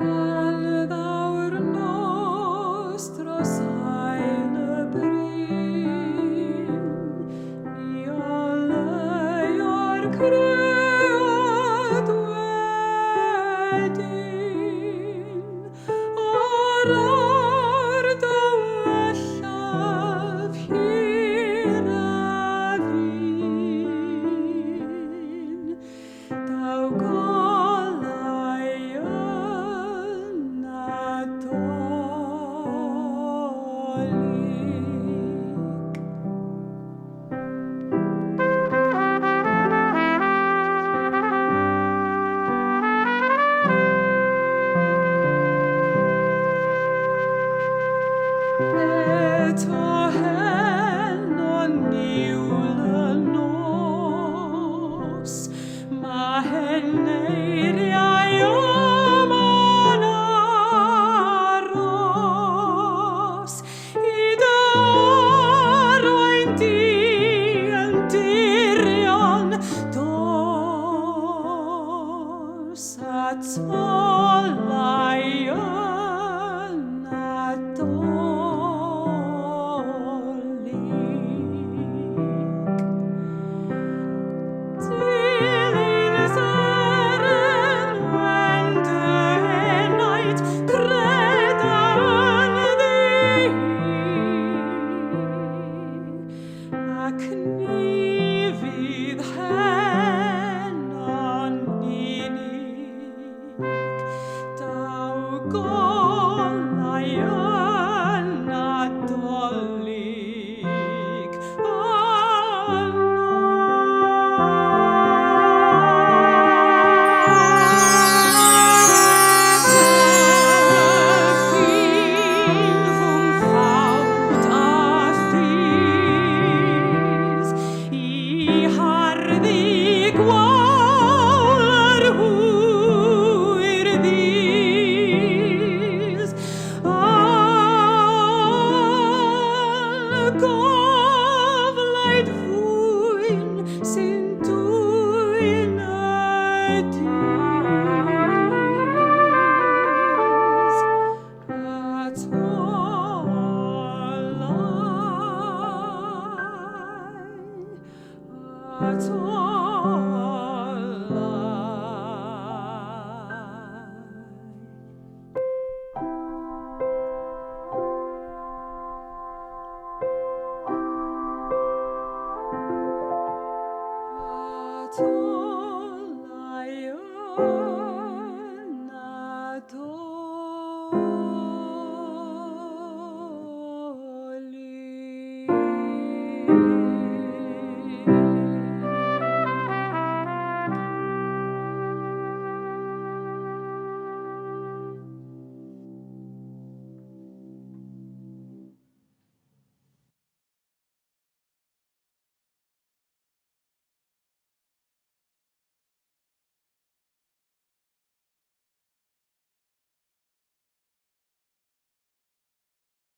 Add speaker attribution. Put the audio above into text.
Speaker 1: Al daur nostro seine bring, alle your creat wedding, orar da wellaf hirafin, thou Golion Nadolig. Et hen on niule nos, ma hen eiriau manaros, id arwain di yn dirion dos at olaion Nadolig. Dilyn seren wende night credan thee, ac ni fydd hen on unig, daw Golion